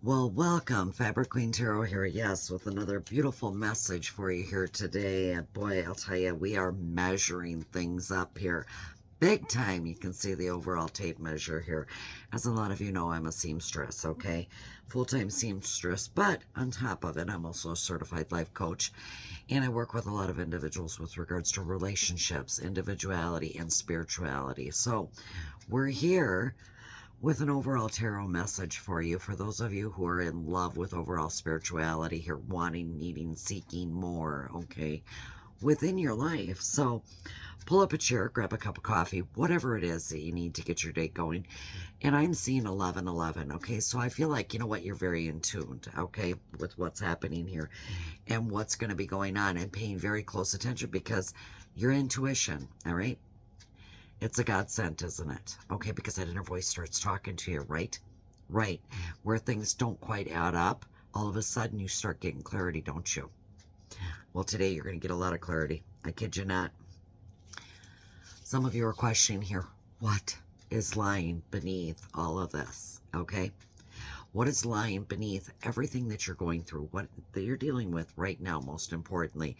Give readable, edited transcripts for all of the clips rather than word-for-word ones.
Well, welcome, Fabric Queen Tarot here, yes, with another beautiful message for you here today. And boy, I'll tell you, we are measuring things up here. Big time. You can see the overall tape measure here. As a lot of you know, I'm a seamstress, okay? Full-time seamstress, but on top of it, I'm also a certified life coach. And I work with a lot of individuals with regards to relationships, individuality, and spirituality. So we're here with an overall tarot message for you, for those of you who are in love with overall spirituality here, wanting, needing, seeking more, okay, within your life. So pull up a chair, grab a cup of coffee, whatever it is that you need to get your day going. And I'm seeing 1111, okay? So I feel like, you know what, you're very in tune, okay, with what's happening here and what's going to be going on, and paying very close attention because your intuition, all right? It's a godsend, isn't it? Okay, because that inner voice starts talking to you, right? Right. Where things don't quite add up, all of a sudden you start getting clarity, don't you? Well, today you're going to get a lot of clarity. I kid you not. Some of you are questioning here, what is lying beneath all of this? Okay? What is lying beneath everything that you're going through, what that you're dealing with right now, most importantly?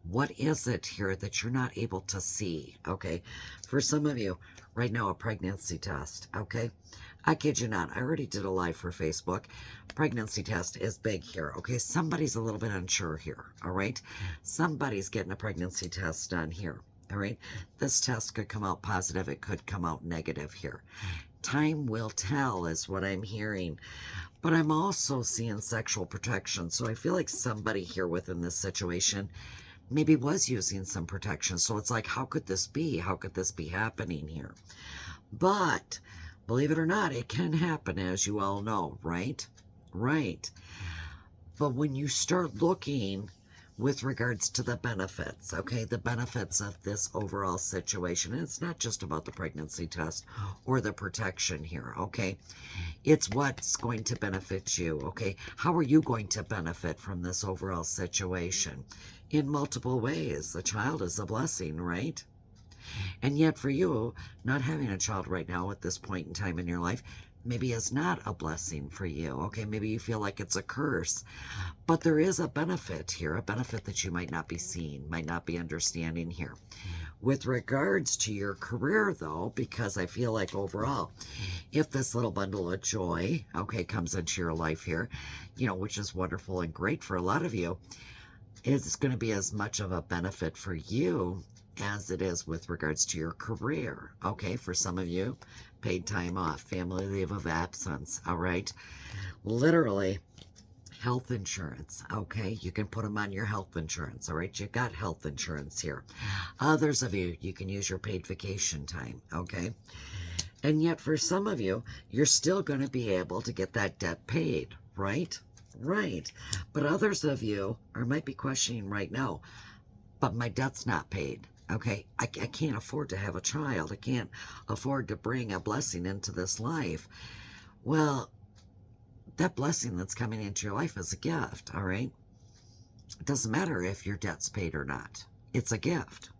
What is it here that you're not able to see? Okay, for some of you, right now, a pregnancy test. Okay, I kid you not, I already did a live for Facebook. Pregnancy test is big here. Okay, somebody's a little bit unsure here. All right, somebody's getting a pregnancy test done here. All right, this test could come out positive, it could come out negative here. Time will tell is what I'm hearing. But I'm also seeing sexual protection. So I feel like somebody here within this situation maybe was using some protection. So it's like, how could this be? How could this be happening here? But believe it or not, it can happen, as you all know, right? Right. But when you start looking with regards to the benefits, okay, the benefits of this overall situation, and it's not just about the pregnancy test or the protection here, okay? It's what's going to benefit you, okay? How are you going to benefit from this overall situation? In multiple ways. The child is a blessing, right? And yet for you, not having a child right now at this point in time in your life maybe is not a blessing for you, okay? Maybe you feel like it's a curse. But there is a benefit here, a benefit that you might not be seeing, might not be understanding here. With regards to your career, though, because I feel like overall, if this little bundle of joy, okay, comes into your life here, you know, which is wonderful and great for a lot of you, it's going to be as much of a benefit for you as it is with regards to your career. Okay, for some of you, paid time off, family leave of absence, all right? Literally, health insurance, okay? You can put them on your health insurance, all right? You got health insurance here. Others of you, you can use your paid vacation time, okay? And yet for some of you, you're still going to be able to get that debt paid, right? Right. But others of you might be questioning right now, but my debt's not paid. Okay, I can't afford to have a child. I can't afford to bring a blessing into this life. Well, that blessing that's coming into your life is a gift, all right? It doesn't matter if your debt's paid or not. It's a gift.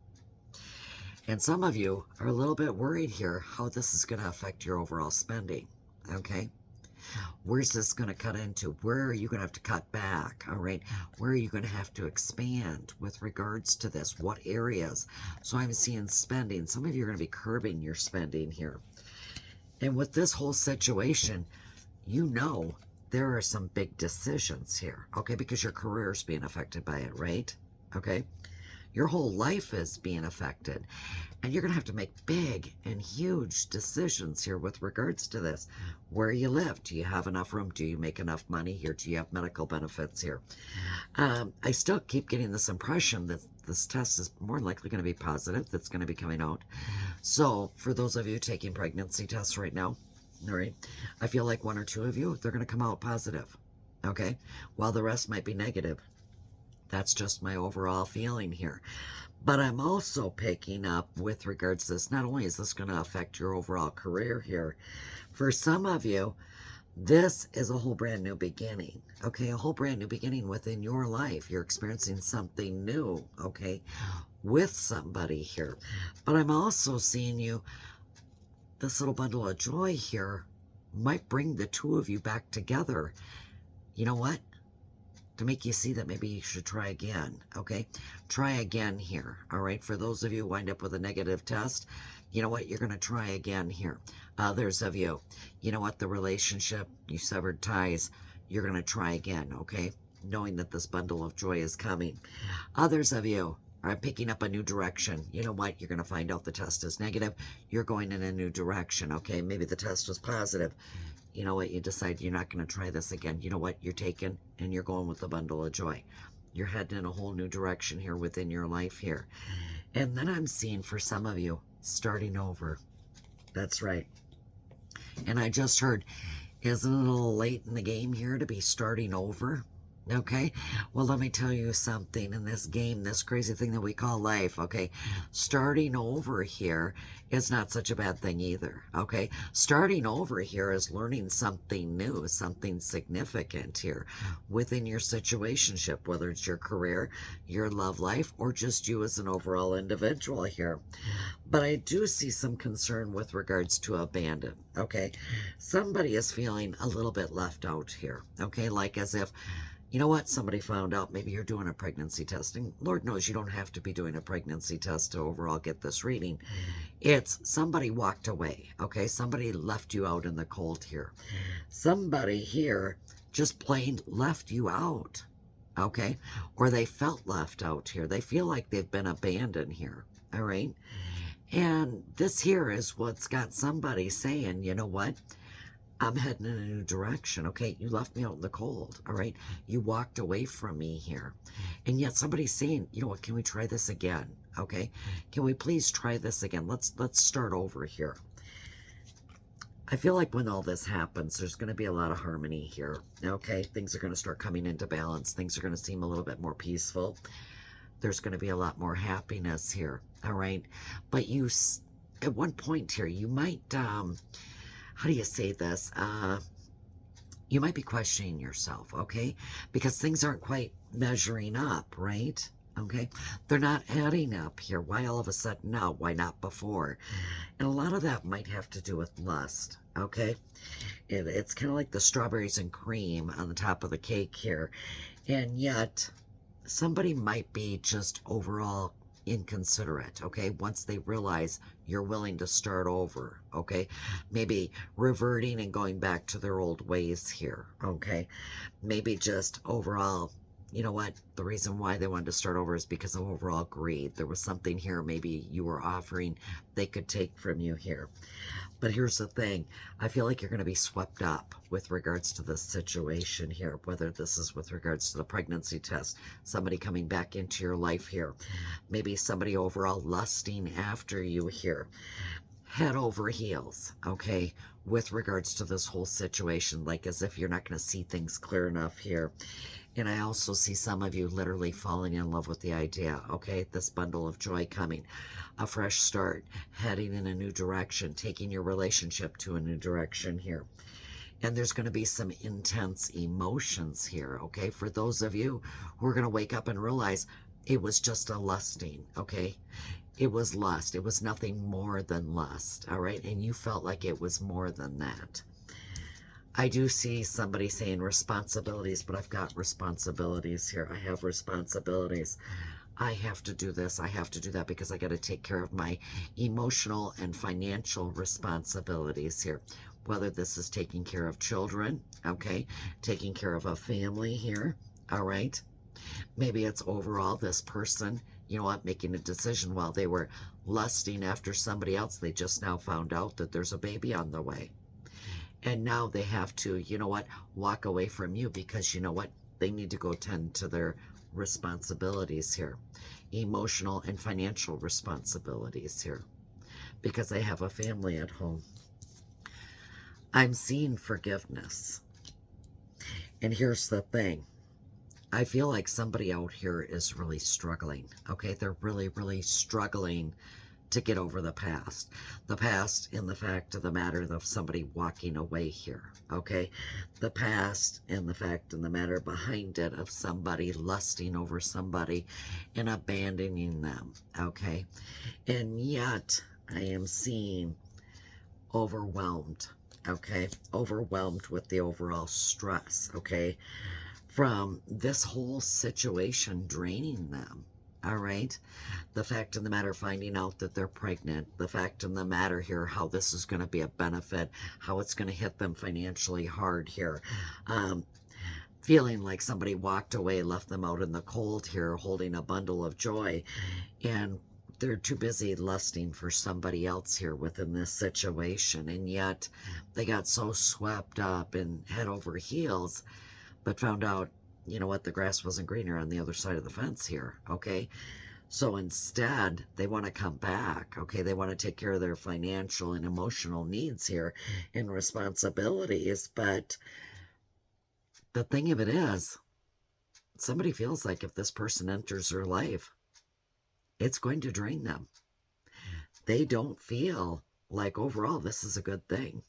And some of you are a little bit worried here how this is going to affect your overall spending, okay? Where's this going to cut into? Where are you going to have to cut back? All right. Where are you going to have to expand with regards to this? What areas? So I'm seeing spending. Some of you are going to be curbing your spending here. And with this whole situation, you know there are some big decisions here, okay? Because your career is being affected by it, right? Okay. Your whole life is being affected. And you're going to have to make big and huge decisions here with regards to this. Where you live, do you have enough room? Do you make enough money here? Do you have medical benefits here? I still keep getting this impression that this test is more likely going to be positive. That's going to be coming out. So for those of you taking pregnancy tests right now, all right, I feel like one or two of you, they're going to come out positive, okay? While the rest might be negative. That's just my overall feeling here. But I'm also picking up with regards to this, not only is this going to affect your overall career here, for some of you, this is a whole brand new beginning, okay? A whole brand new beginning within your life. You're experiencing something new, okay, with somebody here. But I'm also seeing you, this little bundle of joy here might bring the two of you back together you know what? To make you see that maybe you should try again, okay? Try again here, all right? For those of you who wind up with a negative test, you know what? You're going to try again here. Others of you, you know what? The relationship, you severed ties, you're going to try again, okay? Knowing that this bundle of joy is coming. Others of you are picking up a new direction. You know what? You're going to find out the test is negative. You're going in a new direction, okay? Maybe the test was positive. You know what? You decide you're not going to try this again. You know what? You're taking and you're going with the bundle of joy. You're heading in a whole new direction here within your life here. And then I'm seeing for some of you, starting over. That's right. And I just heard, isn't it a little late in the game here to be starting over? Okay, well, let me tell you something. In this game, this crazy thing that we call life, okay, starting over here is not such a bad thing either, okay? Starting over here is learning something new, something significant here within your situationship, whether it's your career, your love life, or just you as an overall individual here. But I do see some concern with regards to abandon, okay? Somebody is feeling a little bit left out here, okay? Like as if, you know what? Somebody found out maybe you're doing a pregnancy test. And Lord knows you don't have to be doing a pregnancy test to overall get this reading. It's somebody walked away, okay? Somebody left you out in the cold here. Somebody here just plain left you out, okay? Or they felt left out here. They feel like they've been abandoned here, all right? And this here is what's got somebody saying, you know what? I'm heading in a new direction, okay? You left me out in the cold, all right? You walked away from me here. And yet somebody's saying, you know what, can we try this again, okay? Can we please try this again? Let's start over here. I feel like when all this happens, there's going to be a lot of harmony here, okay? Things are going to start coming into balance. Things are going to seem a little bit more peaceful. There's going to be a lot more happiness here, all right? But you, at one point here, you might, how do you say this? You might be questioning yourself, okay? Because things aren't quite measuring up, right? Okay? They're not adding up here. Why all of a sudden now? Why not before? And a lot of that might have to do with lust, okay? It's kind of like the strawberries and cream on the top of the cake here. And yet, somebody might be just overall inconsiderate, okay? Once they realize you're willing to start over, okay? Maybe reverting and going back to their old ways here, okay? Maybe just overall, you know what? The reason why they wanted to start over is because of overall greed. There was something here maybe you were offering they could take from you here. But here's the thing. I feel like you're going to be swept up with regards to this situation here, whether this is with regards to the pregnancy test, somebody coming back into your life here, maybe somebody overall lusting after you here, head over heels, okay, with regards to this whole situation, like as if you're not going to see things clear enough here. And I also see some of you literally falling in love with the idea, okay, this bundle of joy coming, a fresh start, heading in a new direction, taking your relationship to a new direction here. And there's going to be some intense emotions here, okay, for those of you who are going to wake up and realize it was just a lusting, okay? It was lust. It was nothing more than lust, all right? And you felt like it was more than that. I do see somebody saying responsibilities, but I've got responsibilities here. I have responsibilities. I have to do this. I have to do that because I got to take care of my emotional and financial responsibilities here. Whether this is taking care of children, okay, taking care of a family here, all right. Maybe it's overall this person, you know what, making a decision while they were lusting after somebody else. They just now found out that there's a baby on the way. And now they have to, you know what, walk away from you because, you know what, they need to go tend to their responsibilities here, emotional and financial responsibilities here, because they have a family at home. I'm seeing forgiveness. And here's the thing. I feel like somebody out here is really struggling, okay? They're really, really struggling to get over the past. The past in the fact of the matter of somebody walking away here, okay? The past and the fact and the matter behind it of somebody lusting over somebody and abandoning them, okay? And yet, I am seeing overwhelmed, okay? Overwhelmed with the overall stress, okay? From this whole situation draining them. All right. The fact of the matter, finding out that they're pregnant, the fact of the matter here, how this is going to be a benefit, how it's going to hit them financially hard here. Um, Feeling like somebody walked away, left them out in the cold here, holding a bundle of joy, and they're too busy lusting for somebody else here within this situation. And yet they got so swept up and head over heels, but found out, you know what, the grass wasn't greener on the other side of the fence here, okay? So instead, they want to come back, okay? They want to take care of their financial and emotional needs here and responsibilities. But the thing of it is, somebody feels like if this person enters their life, it's going to drain them. They don't feel like overall this is a good thing.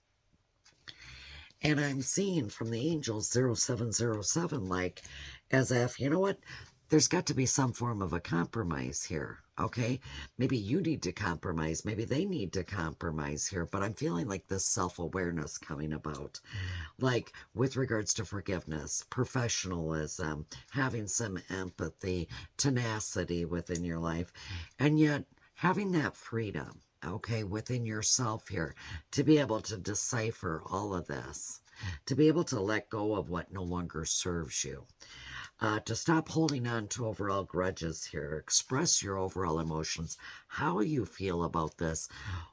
And I'm seeing from the angels 0707, like, as if, you know what, there's got to be some form of a compromise here, okay? Maybe you need to compromise. Maybe they need to compromise here. But I'm feeling like this self-awareness coming about, like with regards to forgiveness, professionalism, having some empathy, tenacity within your life, and yet having that freedom, okay, within yourself here to be able to decipher all of this, to be able to let go of what no longer serves you, to stop holding on to overall grudges here, express your overall emotions, how you feel about this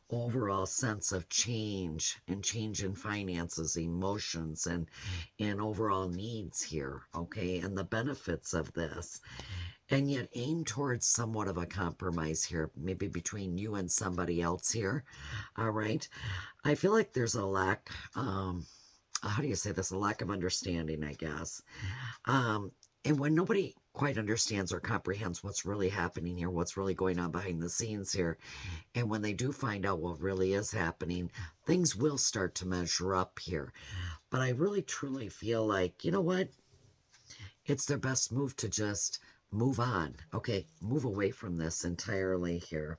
overall sense of change and change in finances, emotions, and overall needs here, okay, and the benefits of this. And yet aim towards somewhat of a compromise here, maybe between you and somebody else here. All right. I feel like there's a lack, how do you say this? A lack of understanding, I guess. Um, and when nobody quite understands or comprehends what's really happening here, what's really going on behind the scenes here, and when they do find out what really is happening, things will start to measure up here. But I really truly feel like, you know what? It's their best move to just move on. Okay, move away from this entirely here.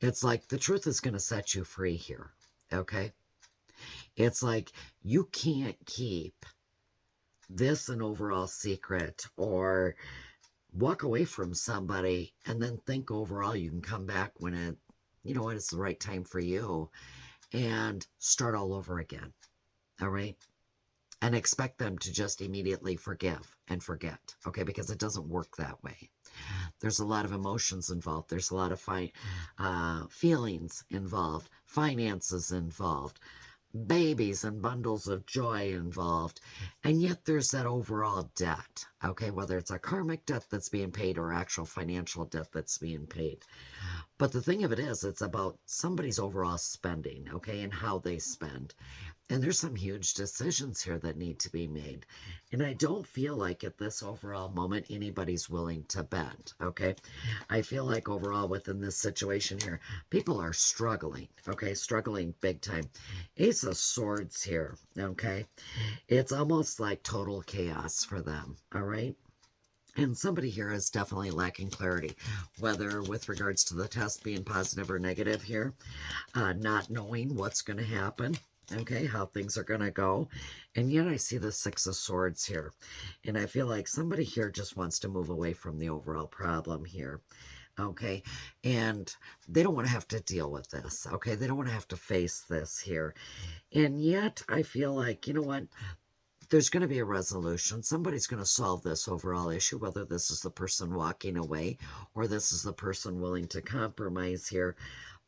It's like the truth is going to set you free here. Okay? It's like you can't keep this an overall secret or walk away from somebody and then think overall you can come back when it, you know what, it's the right time for you and start all over again. All right? And expect them to just immediately forgive and forget, okay? Because it doesn't work that way. There's a lot of emotions involved. There's a lot of feelings involved, finances involved, babies and bundles of joy involved. And yet there's that overall debt, okay? Whether it's a karmic debt that's being paid or actual financial debt that's being paid. But the thing of it is, it's about somebody's overall spending, okay, and how they spend. And there's some huge decisions here that need to be made. And I don't feel like at this overall moment anybody's willing to bend, okay? I feel like overall within this situation here, people are struggling, okay? Struggling big time. Ace of Swords here, okay? It's almost like total chaos for them, all right? And somebody here is definitely lacking clarity, whether with regards to the test being positive or negative here, not knowing what's going to happen, okay, how things are going to go. And yet I see the Six of Swords here. And I feel like somebody here just wants to move away from the overall problem here. Okay, and they don't want to have to deal with this. Okay, they don't want to have to face this here. And yet I feel like, you know what? There's going to be a resolution. Somebody's going to solve this overall issue, whether this is the person walking away or this is the person willing to compromise here.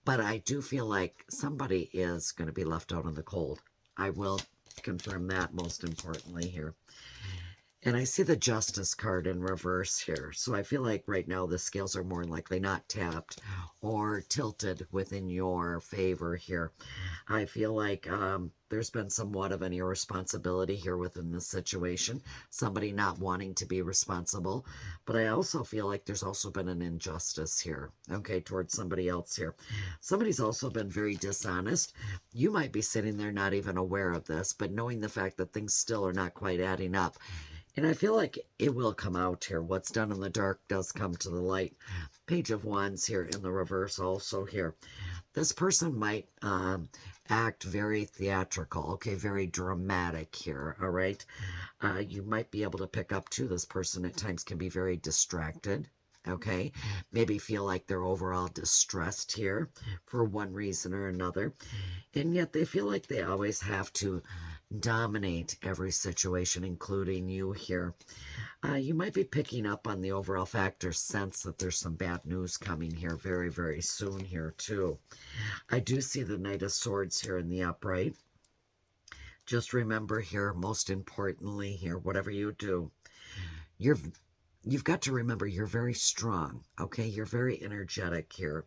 But I do feel like somebody is going to be left out in the cold. I will confirm that most importantly here. And I see the Justice card in reverse here. So I feel like right now the scales are more likely not tapped or tilted within your favor here. I feel like there's been somewhat of an irresponsibility here within this situation. Somebody not wanting to be responsible. But I also feel like there's also been an injustice here, okay, towards somebody else here. Somebody's also been very dishonest. You might be sitting there not even aware of this, but knowing the fact that things still are not quite adding up. And I feel like it will come out here. What's done in the dark does come to the light. Page of Wands here in the reverse also here. This person might act very theatrical, okay, very dramatic here, all right? You might be able to pick up too, this person at times can be very distracted, okay? Maybe feel like they're overall distressed here for one reason or another. And yet they feel like they always have to dominate every situation, including you here. You might be picking up on the overall factor sense that there's some bad news coming here very, very soon here too. I do see the Knight of Swords here in the upright. Just remember here, most importantly here, whatever you do, you've got to remember you're very strong, okay? You're very energetic here.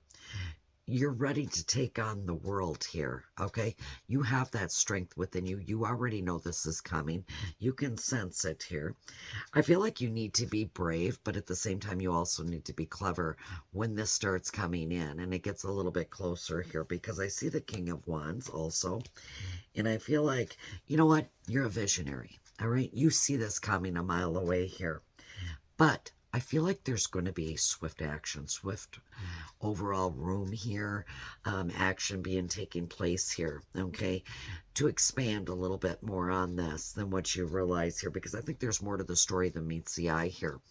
You're ready to take on the world here, okay? You have that strength within you. You already know this is coming. You can sense it here. I feel like you need to be brave, but at the same time, you also need to be clever when this starts coming in. And it gets a little bit closer here because I see the King of Wands also. And I feel like, you know what? You're a visionary, all right? You see this coming a mile away here. But I feel like there's going to be swift action, swift overall room here, action being taking place here, okay, to expand a little bit more on this than what you realize here, because I think there's more to the story than meets the eye here.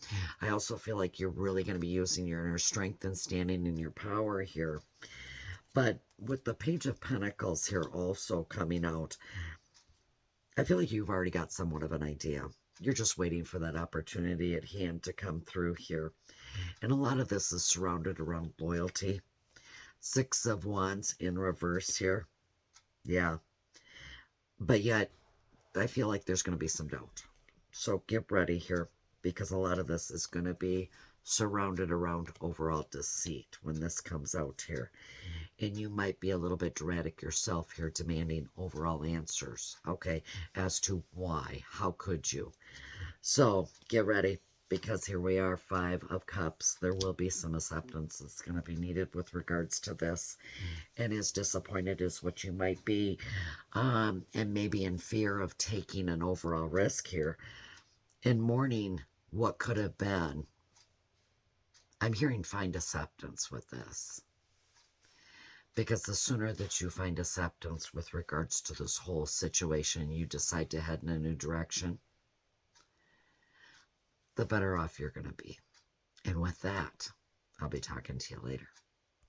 I also feel like you're really going to be using your inner strength and standing in your power here. But with the Page of Pentacles here also coming out, I feel like you've already got somewhat of an idea. You're just waiting for that opportunity at hand to come through here. And a lot of this is surrounded around loyalty. Six of Wands in reverse here. Yeah. But yet, I feel like there's going to be some doubt. So get ready here, because a lot of this is going to be surrounded around overall deceit when this comes out here. And you might be a little bit dramatic yourself here, demanding overall answers, okay, as to why. How could you? So get ready, because here we are, Five of Cups. There will be some acceptance that's going to be needed with regards to this. And as disappointed as what you might be, and maybe in fear of taking an overall risk here, and mourning what could have been, I'm hearing find acceptance with this. Because the sooner that you find acceptance with regards to this whole situation, you decide to head in a new direction, the better off you're going to be. And with that, I'll be talking to you later.